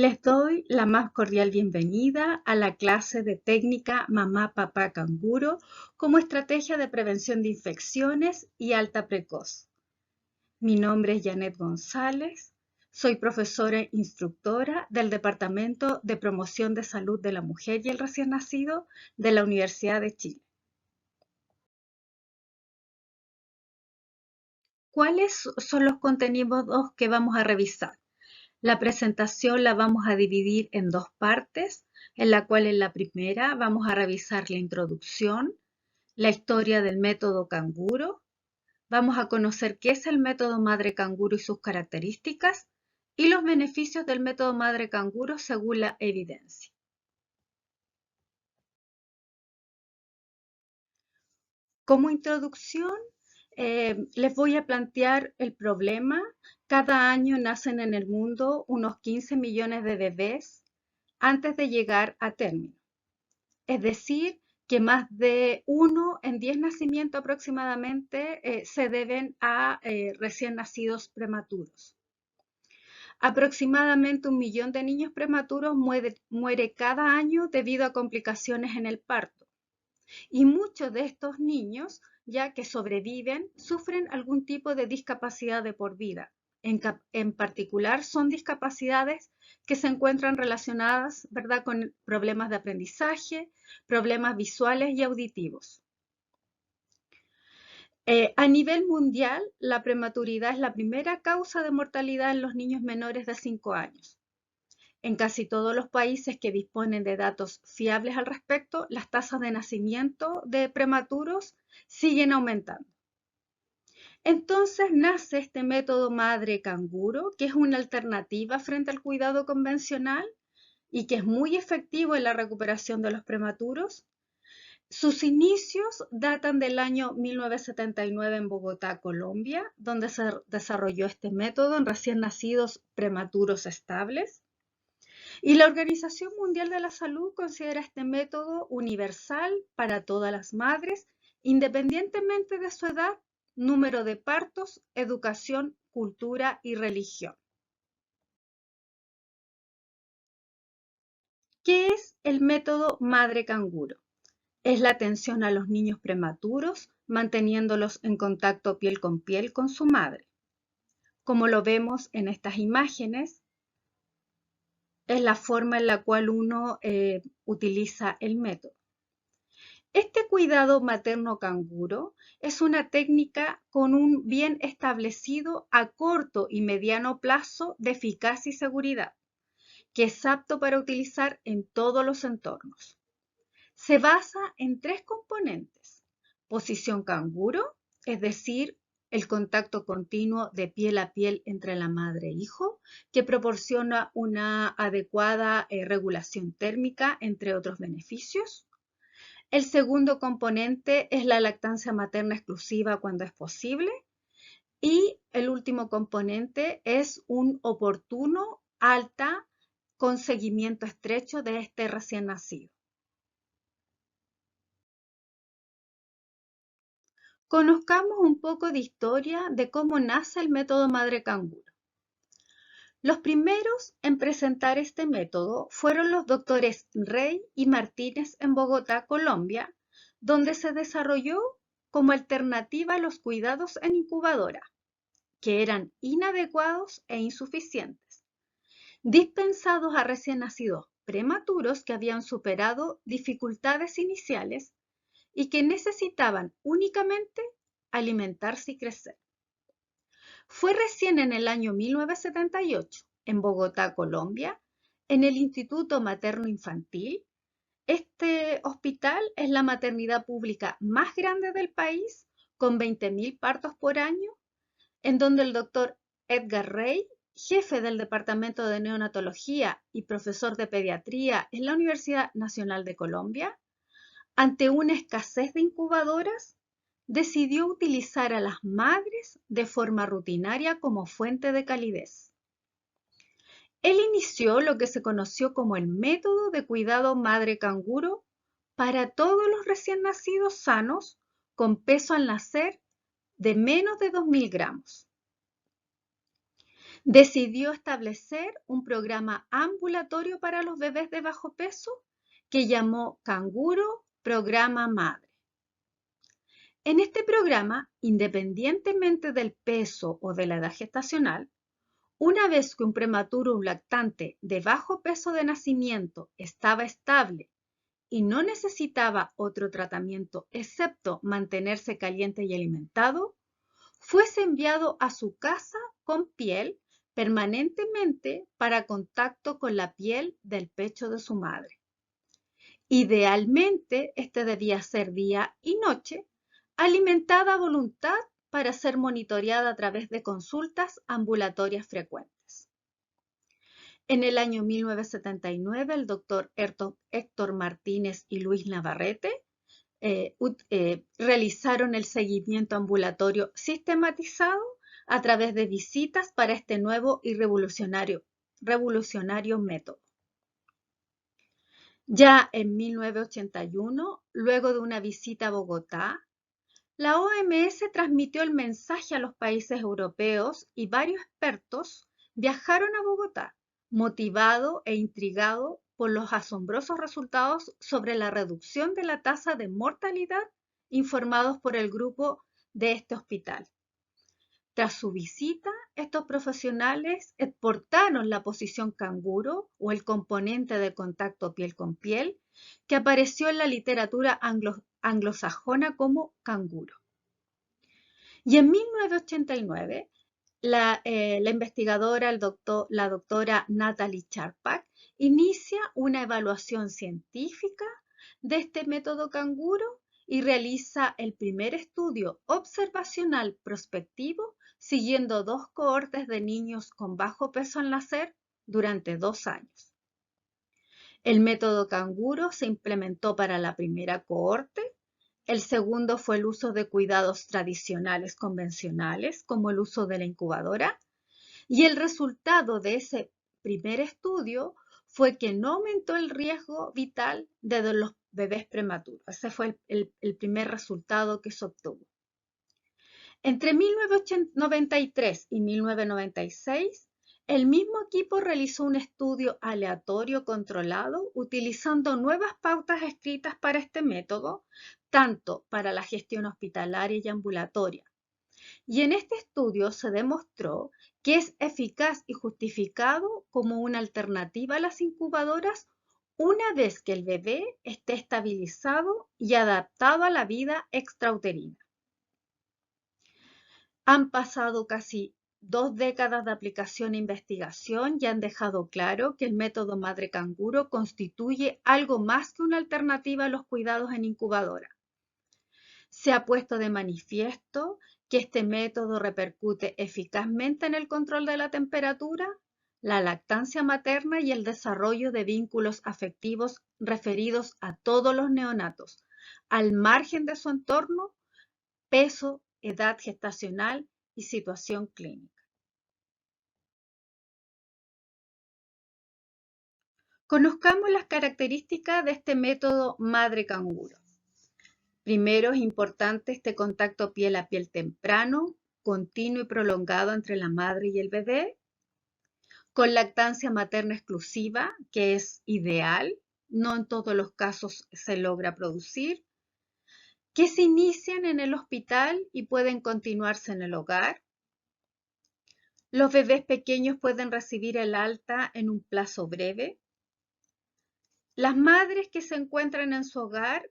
Les doy la más cordial bienvenida a la clase de técnica Mamá Papá Canguro como estrategia de prevención de infecciones y alta precoz. Mi nombre es Janet González, soy profesora e instructora del Departamento de Promoción de Salud de la Mujer y el Recién Nacido de la Universidad de Chile. ¿Cuáles son los contenidos que vamos a revisar? La presentación la vamos a dividir en dos partes, en la cual en la primera vamos a revisar la introducción, la historia del método canguro, vamos a conocer qué es el método madre canguro y sus características y los beneficios del método madre canguro según la evidencia. Como introducción, les voy a plantear el problema. Cada año nacen en el mundo unos 15 millones de bebés antes de llegar a término. Es decir, que más de 1 en 10 nacimientos aproximadamente se deben a recién nacidos prematuros. Aproximadamente 1 millón de niños prematuros muere cada año debido a complicaciones en el parto. Y muchos de estos niños, ya que sobreviven, sufren algún tipo de discapacidad de por vida. En particular, son discapacidades que se encuentran relacionadas, ¿verdad?, con problemas de aprendizaje, problemas visuales y auditivos. A nivel mundial, la prematuridad es la primera causa de mortalidad en los niños menores de 5 años. En casi todos los países que disponen de datos fiables al respecto, las tasas de nacimiento de prematuros siguen aumentando. Entonces nace este método madre canguro, que es una alternativa frente al cuidado convencional y que es muy efectivo en la recuperación de los prematuros. Sus inicios datan del año 1979 en Bogotá, Colombia, donde se desarrolló este método en recién nacidos prematuros estables. Y la Organización Mundial de la Salud considera este método universal para todas las madres, independientemente de su edad, número de partos, educación, cultura y religión. ¿Qué es el método madre canguro? Es la atención a los niños prematuros, manteniéndolos en contacto piel con su madre. Como lo vemos en estas imágenes, es la forma en la cual uno utiliza el método. Este cuidado materno canguro es una técnica con un bien establecido a corto y mediano plazo de eficacia y seguridad, que es apto para utilizar en todos los entornos. Se basa en 3 componentes: posición canguro, es decir, el contacto continuo de piel a piel entre la madre e hijo, que proporciona una adecuada regulación térmica, entre otros beneficios. El segundo componente es la lactancia materna exclusiva cuando es posible. Y el último componente es un oportuno alta con seguimiento estrecho de este recién nacido. Conozcamos un poco de historia de cómo nace el método madre canguro. Los primeros en presentar este método fueron los doctores Rey y Martínez en Bogotá, Colombia, donde se desarrolló como alternativa a los cuidados en incubadora, que eran inadecuados e insuficientes, dispensados a recién nacidos prematuros que habían superado dificultades iniciales y que necesitaban únicamente alimentarse y crecer. Fue recién en el año 1978, en Bogotá, Colombia, en el Instituto Materno Infantil. Este hospital es la maternidad pública más grande del país, con 20.000 partos por año, en donde el doctor Edgar Rey, jefe del Departamento de Neonatología y profesor de pediatría en la Universidad Nacional de Colombia, ante una escasez de incubadoras, decidió utilizar a las madres de forma rutinaria como fuente de calidez. Él inició lo que se conoció como el método de cuidado madre canguro para todos los recién nacidos sanos con peso al nacer de menos de 2.000 gramos. decidió establecer un programa ambulatorio para los bebés de bajo peso que llamó Canguro Programa Madre. En este programa, independientemente del peso o de la edad gestacional, una vez que un prematuro o un lactante de bajo peso de nacimiento estaba estable y no necesitaba otro tratamiento excepto mantenerse caliente y alimentado, fuese enviado a su casa con piel permanentemente para contacto con la piel del pecho de su madre. Idealmente, este debía ser día y noche, alimentada a voluntad para ser monitoreada a través de consultas ambulatorias frecuentes. En el año 1979, el doctor Héctor Martínez y Luis Navarrete realizaron el seguimiento ambulatorio sistematizado a través de visitas para este nuevo y revolucionario método. Ya en 1981, luego de una visita a Bogotá, la OMS transmitió el mensaje a los países europeos y varios expertos viajaron a Bogotá, motivado e intrigado por los asombrosos resultados sobre la reducción de la tasa de mortalidad informados por el grupo de este hospital. Tras su visita, estos profesionales exportaron la posición canguro o el componente de contacto piel con piel que apareció en la literatura anglosajona como canguro. Y en 1989, la investigadora, la doctora Natalie Charpak, inicia una evaluación científica de este método canguro y realiza el primer estudio observacional prospectivo siguiendo 2 cohortes de niños con bajo peso al nacer durante 2 años. El método canguro se implementó para la primera cohorte. El segundo fue el uso de cuidados tradicionales convencionales, como el uso de la incubadora. Y el resultado de ese primer estudio fue que no aumentó el riesgo vital de los bebés prematuros. Ese fue el primer resultado que se obtuvo. Entre 1993 y 1996, el mismo equipo realizó un estudio aleatorio controlado utilizando nuevas pautas escritas para este método, tanto para la gestión hospitalaria y ambulatoria. Y en este estudio se demostró que es eficaz y justificado como una alternativa a las incubadoras una vez que el bebé esté estabilizado y adaptado a la vida extrauterina. Han pasado casi 2 décadas de aplicación e investigación y han dejado claro que el método madre canguro constituye algo más que una alternativa a los cuidados en incubadora. Se ha puesto de manifiesto que este método repercute eficazmente en el control de la temperatura, la lactancia materna y el desarrollo de vínculos afectivos referidos a todos los neonatos, al margen de su entorno, peso, edad gestacional y situación clínica. Conozcamos las características de este método madre canguro. Primero, es importante este contacto piel a piel temprano, continuo y prolongado entre la madre y el bebé, con lactancia materna exclusiva, que es ideal, no en todos los casos se logra producir, que se inician en el hospital y pueden continuarse en el hogar. Los bebés pequeños pueden recibir el alta en un plazo breve. Las madres que se encuentran en su hogar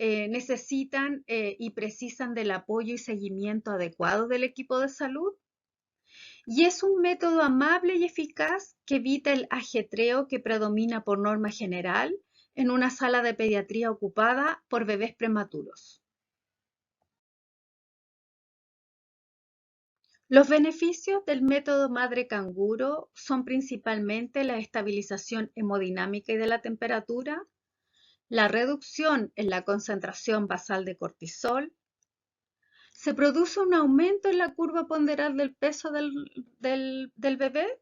necesitan y precisan del apoyo y seguimiento adecuado del equipo de salud. Y es un método amable y eficaz que evita el ajetreo que predomina por norma general en una sala de pediatría ocupada por bebés prematuros. Los beneficios del método madre canguro son principalmente la estabilización hemodinámica y de la temperatura, la reducción en la concentración basal de cortisol, se produce un aumento en la curva ponderal del peso del bebé.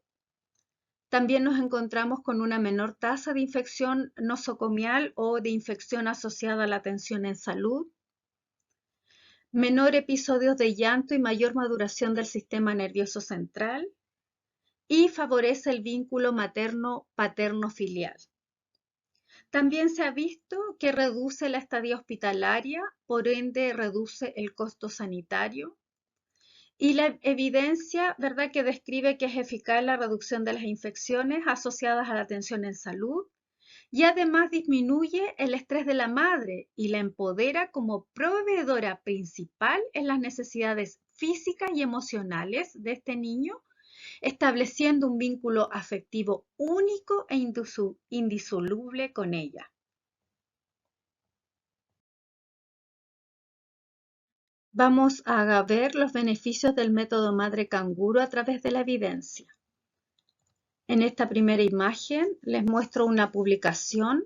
También nos encontramos con una menor tasa de infección nosocomial o de infección asociada a la atención en salud, menor episodios de llanto y mayor maduración del sistema nervioso central, y favorece el vínculo materno-paterno-filial. También se ha visto que reduce la estadía hospitalaria, por ende reduce el costo sanitario. Y la evidencia, ¿verdad?, que describe que es eficaz la reducción de las infecciones asociadas a la atención en salud y además disminuye el estrés de la madre y la empodera como proveedora principal en las necesidades físicas y emocionales de este niño, estableciendo un vínculo afectivo único e indisoluble con ella. Vamos a ver los beneficios del método madre canguro a través de la evidencia. En esta primera imagen les muestro una publicación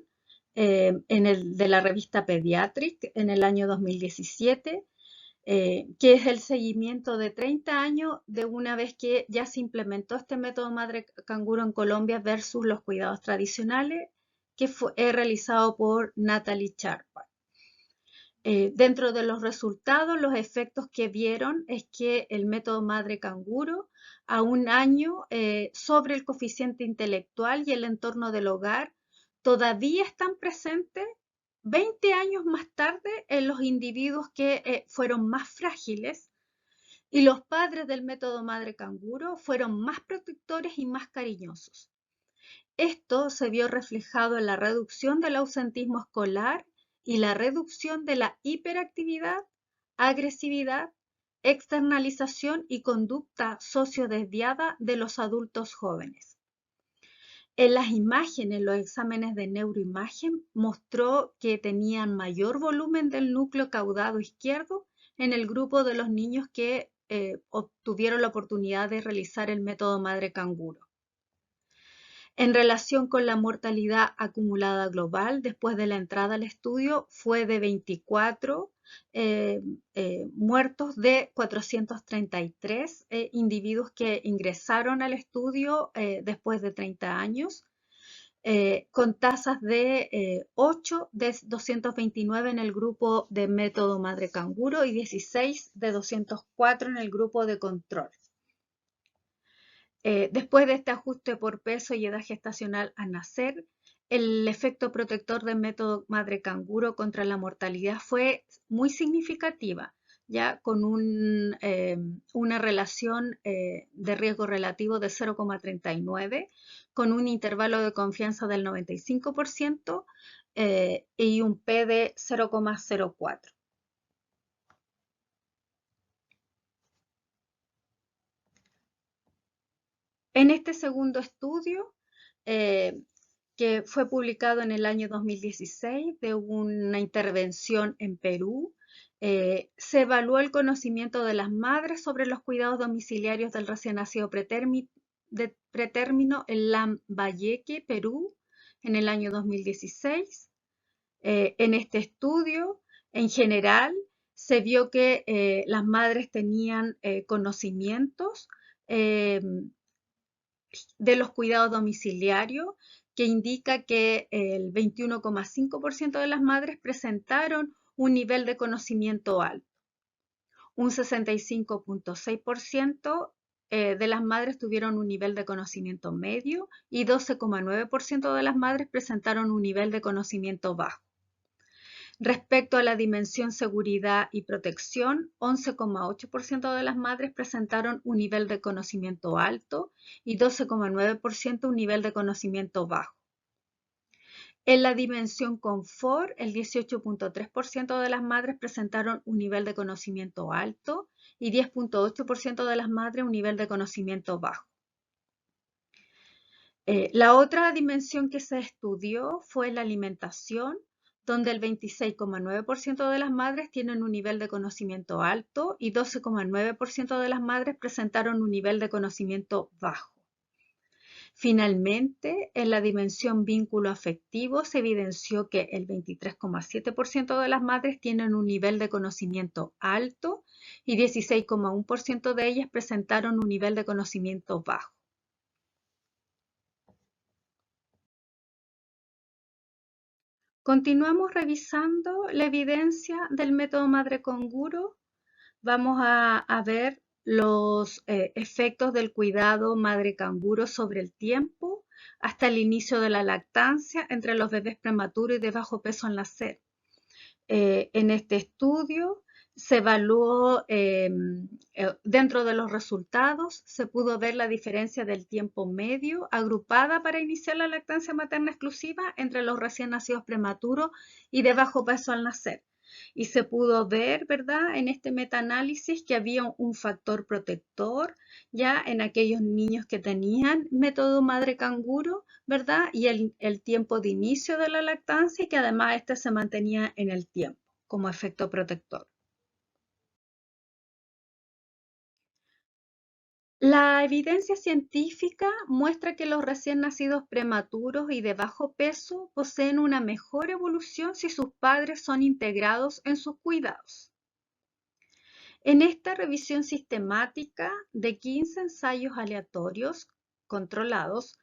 de la revista Pediatric en el año 2017, que es el seguimiento de 30 años de una vez que ya se implementó este método madre canguro en Colombia versus los cuidados tradicionales, que fue realizado por Natalie Charpa. Dentro de los resultados, los efectos que vieron es que el método madre canguro a un año sobre el coeficiente intelectual y el entorno del hogar todavía están presentes 20 años más tarde en los individuos que fueron más frágiles, y los padres del método madre canguro fueron más protectores y más cariñosos. Esto se vio reflejado en la reducción del ausentismo escolar y la reducción de la hiperactividad, agresividad, externalización y conducta sociodesviada de los adultos jóvenes. En las imágenes, los exámenes de neuroimagen mostró que tenían mayor volumen del núcleo caudado izquierdo en el grupo de los niños que obtuvieron la oportunidad de realizar el método madre canguro. En relación con la mortalidad acumulada global, después de la entrada al estudio, fue de 24 muertos de 433 individuos que ingresaron al estudio después de 30 años, con tasas de 8 de 229 en el grupo de método madre canguro y 16 de 204 en el grupo de control. Después de este ajuste por peso y edad gestacional al nacer, el efecto protector del método madre canguro contra la mortalidad fue muy significativa, ya con una relación de riesgo relativo de 0,39, con un intervalo de confianza del 95% y un P de 0,04. En este segundo estudio, que fue publicado en el año 2016 de una intervención en Perú, se evaluó el conocimiento de las madres sobre los cuidados domiciliarios del recién nacido pretérmino en Lambayeque, Perú, en el año 2016. En este estudio, en general, se vio que las madres tenían conocimientos de los cuidados domiciliarios, que indica que el 21,5% de las madres presentaron un nivel de conocimiento alto. Un 65,6% de las madres tuvieron un nivel de conocimiento medio y 12,9% de las madres presentaron un nivel de conocimiento bajo. Respecto a la dimensión seguridad y protección, 11,8% de las madres presentaron un nivel de conocimiento alto y 12,9% un nivel de conocimiento bajo. En la dimensión confort, el 18,3% de las madres presentaron un nivel de conocimiento alto y 10,8% de las madres un nivel de conocimiento bajo. La otra dimensión que se estudió fue la alimentación, donde el 26,9% de las madres tienen un nivel de conocimiento alto y 12,9% de las madres presentaron un nivel de conocimiento bajo. Finalmente, en la dimensión vínculo afectivo se evidenció que el 23,7% de las madres tienen un nivel de conocimiento alto y 16,1% de ellas presentaron un nivel de conocimiento bajo. Continuamos revisando la evidencia del método madre canguro. Vamos a ver los efectos del cuidado madre canguro sobre el tiempo hasta el inicio de la lactancia entre los bebés prematuros y de bajo peso al nacer. En este estudio se evaluó, dentro de los resultados, se pudo ver la diferencia del tiempo medio agrupada para iniciar la lactancia materna exclusiva entre los recién nacidos prematuros y de bajo peso al nacer. Y se pudo ver, ¿verdad?, en este metaanálisis que había un factor protector ya en aquellos niños que tenían método madre canguro, ¿verdad? Y el tiempo de inicio de la lactancia y que además este se mantenía en el tiempo como efecto protector. La evidencia científica muestra que los recién nacidos prematuros y de bajo peso poseen una mejor evolución si sus padres son integrados en sus cuidados. En esta revisión sistemática de 15 ensayos aleatorios controlados,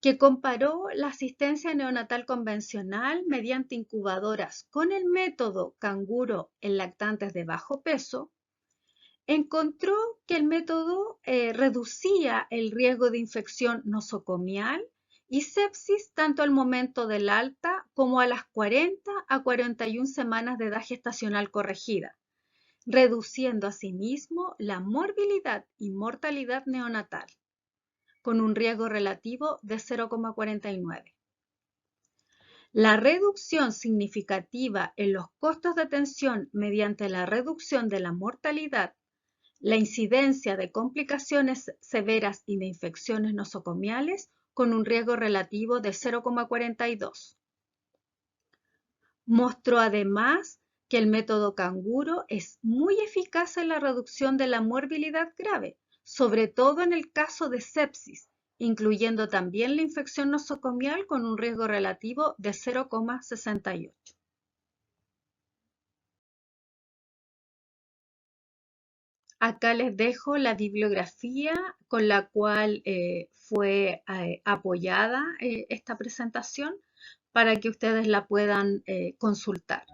que comparó la asistencia neonatal convencional mediante incubadoras con el método canguro en lactantes de bajo peso, encontró que el método reducía el riesgo de infección nosocomial y sepsis tanto al momento del alta como a las 40 a 41 semanas de edad gestacional corregida, reduciendo asimismo la morbilidad y mortalidad neonatal, con un riesgo relativo de 0,49. La reducción significativa en los costos de atención mediante la reducción de la mortalidad, la incidencia de complicaciones severas y de infecciones nosocomiales con un riesgo relativo de 0,42. Mostró además que el método canguro es muy eficaz en la reducción de la morbilidad grave, sobre todo en el caso de sepsis, incluyendo también la infección nosocomial con un riesgo relativo de 0,68. Acá les dejo la bibliografía con la cual fue apoyada esta presentación para que ustedes la puedan consultar.